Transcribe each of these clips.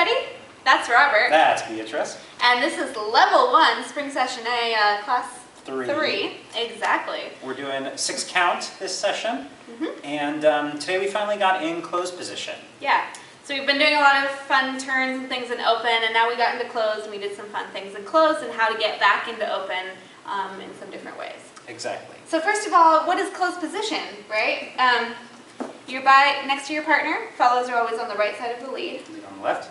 everybody. That's Robert. That's Beatrice. And this is level 1, spring session A, class 3. Exactly. We're doing 6 count this session. And today we finally got in closed position. Yeah. So we've been doing a lot of fun turns and things in open, and now we got into closed, and we did some fun things in closed and how to get back into open in some different ways. Exactly. So first of all, what is closed position, right? You're next to your partner. Fellows are always on the right side of the lead. Lead on the left.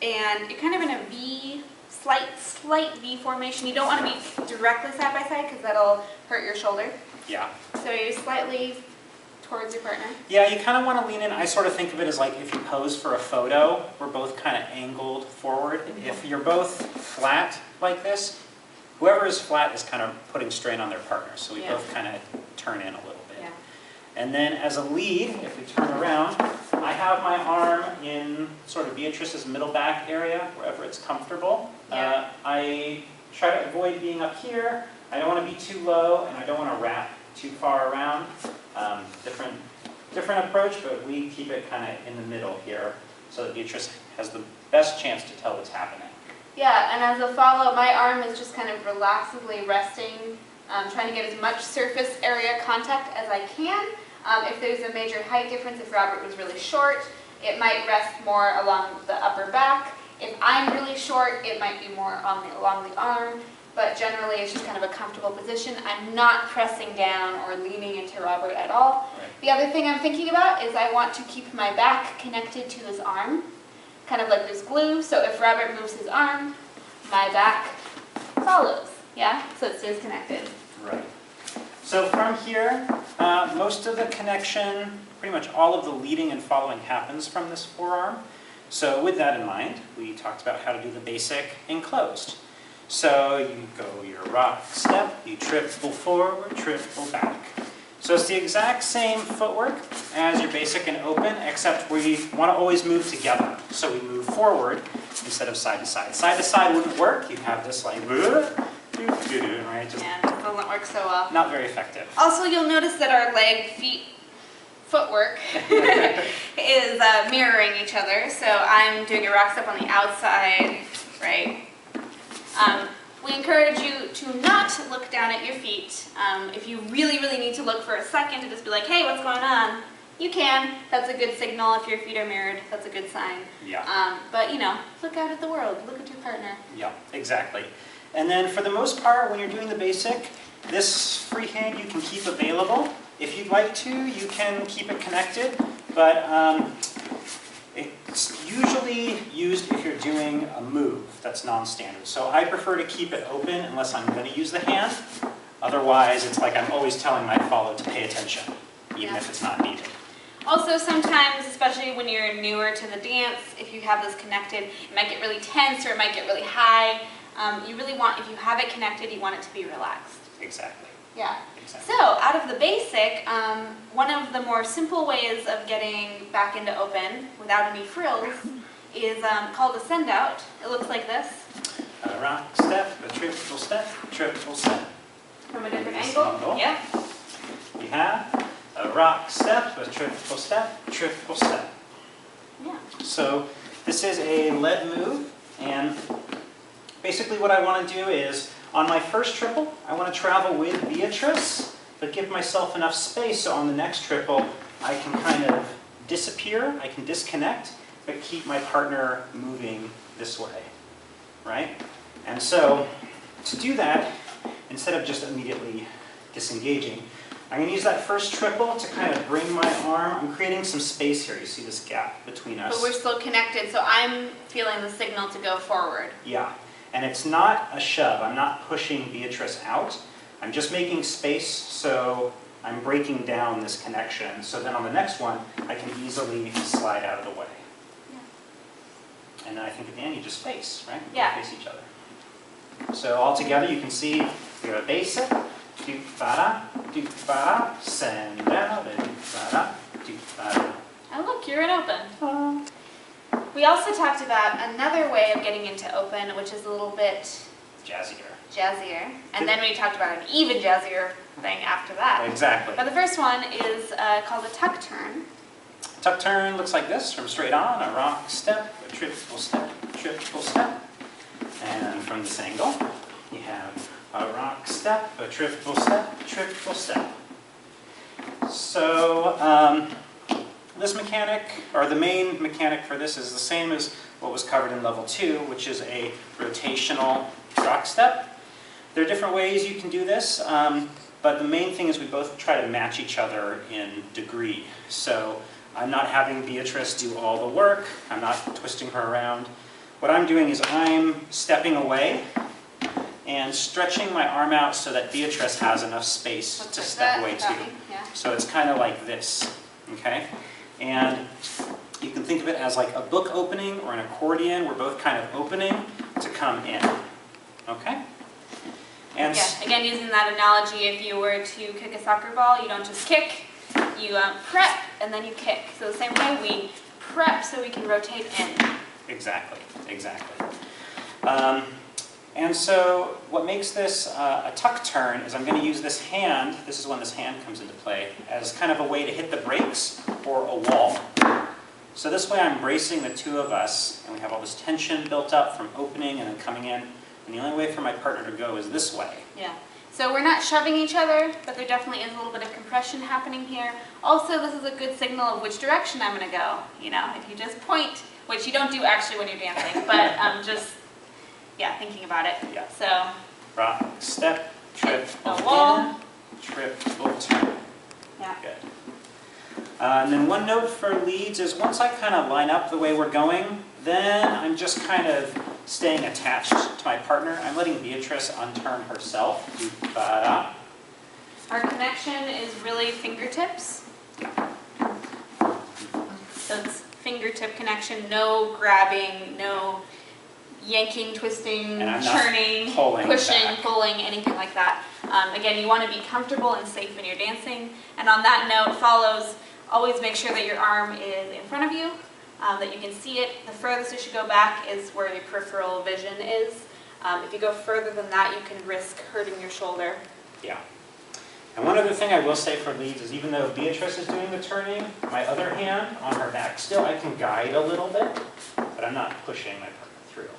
And you're kind of in a V, slight V formation. You don't want to be directly side by side because that'll hurt your shoulder. Yeah. So you're slightly towards your partner. Yeah, you kind of want to lean in. I sort of think of it as like if you pose for a photo, we're both kind of angled forward. If you're both flat like this, whoever is flat is kind of putting strain on their partner. So we both kind of turn in a little bit. Yeah. And then as a lead, if we turn around, I have my arm in sort of Beatrice's middle back area, wherever it's comfortable. Yeah. I try to avoid being up here. I don't want to be too low, and I don't want to wrap too far around. Different approach, but we keep it kind of in the middle here, so that Beatrice has the best chance to tell what's happening. Yeah, and as a follow, my arm is just kind of relaxedly resting, trying to get as much surface area contact as I can. If there's a major height difference, if Robert was really short, it might rest more along the upper back. If I'm really short, it might be more along the arm, but generally it's just kind of a comfortable position. I'm not pressing down or leaning into Robert at all. Right. The other thing I'm thinking about is I want to keep my back connected to his arm, kind of like this glue, so if Robert moves his arm, my back follows, yeah? So it stays connected. Right. So from here, most of the connection, pretty much all of the leading and following happens from this forearm. So with that in mind, we talked about how to do the basic enclosed. So you go your rock step, you triple forward, triple back. So it's the exact same footwork as your basic and open, except we want to always move together. So we move forward instead of side to side. Side to side wouldn't work. You'd have this like, right? Just Yeah, it doesn't work so well. not very effective. Also, you'll notice that our footwork is mirroring each other. So I'm doing a rock step on the outside, right? We encourage you to not look down at your feet. If you really, really need to look for a second to just be like, hey, what's going on? You can. That's a good signal. If your feet are mirrored, that's a good sign. Yeah. But, you know, look out at the world. Look at your partner. Yeah, exactly. And then for the most part, when you're doing the basic, this free hand you can keep available. If you'd like to, you can keep it connected, but it's usually used if you're doing a move that's non-standard. So I prefer to keep it open unless I'm going to use the hand. Otherwise, it's like I'm always telling my follow to pay attention, even if it's not needed. Also, sometimes, especially when you're newer to the dance, if you have this connected, it might get really tense or it might get really high. You really want, if you have it connected, you want it to be relaxed. Exactly. Yeah. Exactly. So, out of the basic, one of the more simple ways of getting back into open without any frills is called a send out. It looks like this. A rock step, a triple step, triple step. From a different This angle. angle. Yeah. We have a rock step, a triple step, triple step. Yeah. So this is a lead move, and basically what I want to do is, on my first triple, I want to travel with Beatrice, but give myself enough space so on the next triple, I can kind of disappear, I can disconnect, but keep my partner moving this way, right? And so, to do that, instead of just immediately disengaging, I'm going to use that first triple to kind of bring my arm. I'm creating some space here. You see this gap between us. But we're still connected, so I'm feeling the signal to go forward. Yeah. And it's not a shove. I'm not pushing Beatrice out. I'm just making space, so I'm breaking down this connection. So then on the next one, I can easily slide out of the way. Yeah. And then I think at the end, you just face, right? Yeah. Face each other. So all together, you can see we have a basic. Do-ba-da, do-ba-da, send out, do-ba-da, do-ba-da. Oh look, you're in open. We also talked about another way of getting into open, which is a little bit jazzier. And then we talked about an even jazzier thing after that. Exactly. But the first one is called a tuck turn. Tuck turn looks like this, from straight on, a rock step, a triple step, triple step. And from this angle, you have a rock step, a triple step, triple step. So this mechanic, or the main mechanic for this is the same as what was covered in level 2, which is a rotational rock step. There are different ways you can do this, but the main thing is we both try to match each other in degree. So I'm not having Beatrice do all the work, I'm not twisting her around. What I'm doing is I'm stepping away and stretching my arm out so that Beatrice has enough space to step away too. Yeah. So it's kind of like this, okay? And you can think of it as like a book opening or an accordion. We're both kind of opening to come in, okay? And Yeah, again, using that analogy, if you were to kick a soccer ball, you don't just kick, you prep and then you kick. So the same way, we prep so we can rotate in. Exactly, exactly. And so what makes this a tuck turn is I'm going to use this hand, this is when this hand comes into play, as kind of a way to hit the brakes or a wall. So this way I'm bracing the two of us, and we have all this tension built up from opening and then coming in. And the only way for my partner to go is this way. Yeah. So we're not shoving each other, but there definitely is a little bit of compression happening here. Also, this is a good signal of which direction I'm going to go. You know, if you just point, which you don't do actually when you're dancing, but just, yeah, thinking about it. Yeah. So, Rock, step, triple wall, triple turn. yeah. Good. And then one note for leads is once I kind of line up the way we're going, then I'm just kind of staying attached to my partner. I'm letting Beatrice unturn herself. Ba-da. Our connection is really fingertips. So it's fingertip connection, no grabbing, no yanking, twisting, And I'm not churning, pulling pushing, back. pulling, anything like that. Again, you want to be comfortable and safe when you're dancing. And on that note follows, always make sure that your arm is in front of you, that you can see it. The furthest it should go back is where your peripheral vision is. If you go further than that, you can risk hurting your shoulder. Yeah. And one other thing I will say for leads is even though Beatrice is doing the turning, my other hand on her back still, I can guide a little bit, but I'm not pushing my partner through.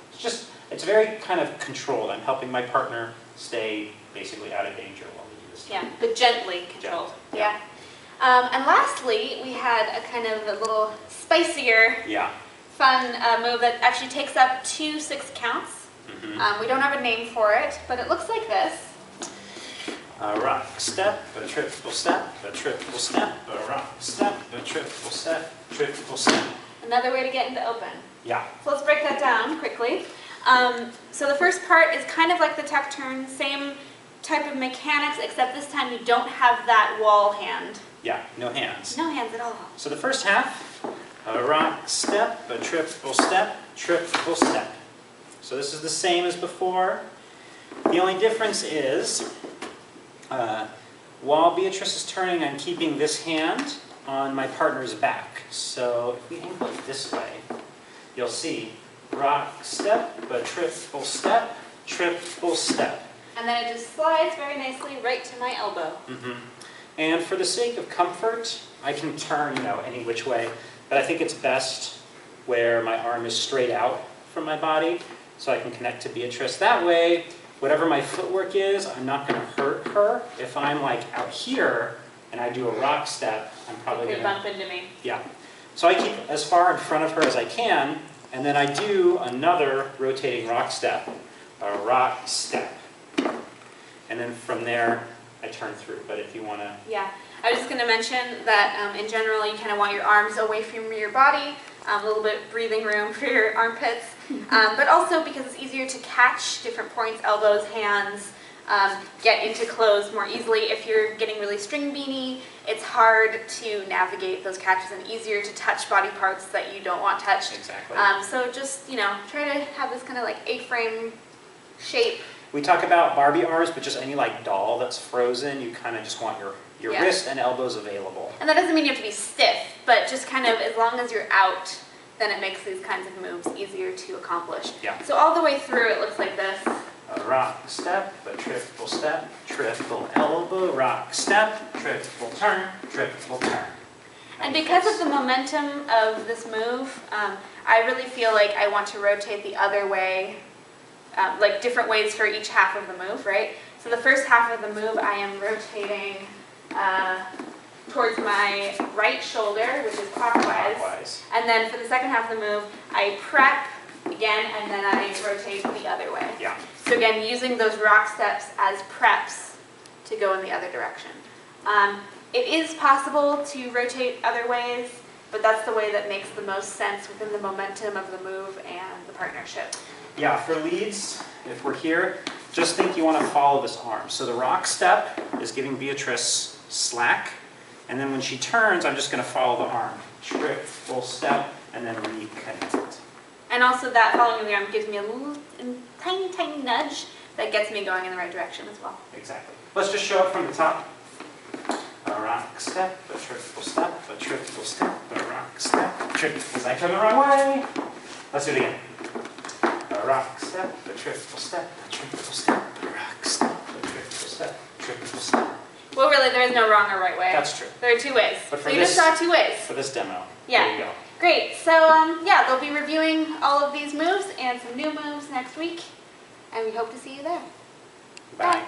It's very kind of controlled. I'm helping my partner stay basically out of danger while we do this. Yeah, but gently controlled. Gently, Yeah. And lastly, we had a kind of a little spicier, fun move that actually takes up 2 6 counts. Mm-hmm. We don't have a name for it, but it looks like this. A rock step, a triple step, a triple step, a rock step, a triple step, triple step. Another way to get into open. Yeah. So let's break that down quickly. So the first part is kind of like the tuck turn, same type of mechanics, except this time you don't have that wall hand. Yeah, no hands. No hands at all. So the first half, a rock step, a triple step, triple step. So this is the same as before. The only difference is, while Beatrice is turning, I'm keeping this hand on my partner's back. So if we angle it this way, you'll see rock step, a triple step, triple step. And then it just slides very nicely right to my elbow. Mm-hmm. And for the sake of comfort, I can turn, any which way, but I think it's best where my arm is straight out from my body, so I can connect to Beatrice. That way, whatever my footwork is, I'm not going to hurt her. If I'm like out here and I do a rock step, I'm probably You could going to bump into me. Yeah. So I keep as far in front of her as I can, and then I do another rotating rock step, a rock step. And then from there, I turn through. But if you want to... Yeah. I was just going to mention that in general, you kind of want your arms away from your body, a little bit breathing room for your armpits, but also because it's easier to catch different points, elbows, hands, get into clothes more easily. If you're getting really string beanie, it's hard to navigate those catches and easier to touch body parts that you don't want touched. Exactly. So just, try to have this kind of like A-frame shape. We talk about Barbie arms, but just any like doll that's frozen, you kind of just want your wrist and elbows available. And that doesn't mean you have to be stiff, but just kind of as long as you're out, then it makes these kinds of moves easier to accomplish. Yeah. So all the way through it looks like this. A rock step, a triple elbow, rock step, triple turn, triple turn. And because of the momentum of this move, I really feel like I want to rotate the other way, like different ways for each half of the move, right? So the first half of the move, I am rotating towards my right shoulder, which is clockwise. And then for the second half of the move, I prep again, and then I rotate the other way. Yeah. So again, using those rock steps as preps to go in the other direction. It is possible to rotate other ways, but that's the way that makes the most sense within the momentum of the move and the partnership. Yeah, for leads, if we're here, just think you want to follow this arm. So the rock step is giving Beatrice slack, and then when she turns, I'm just going to follow the arm. Trip, full step, and then reconnect it. And also that following of the arm gives me a little tiny, tiny nudge that gets me going in the right direction as well. Exactly. Let's just show it from the top. A rock step, a triple step, a triple step, a rock step, triple. Was I coming the wrong way? Let's do it again. A rock step, a triple step, a triple step, a rock step, a triple step, triple step. Well, really, there is no wrong or right way. That's true. There are two ways. But for so you this, just saw two ways. For this demo, yeah. There you go. Great. So, yeah, they'll be reviewing all of these moves and some new moves next week, and we hope to see you there. Bye. Bye.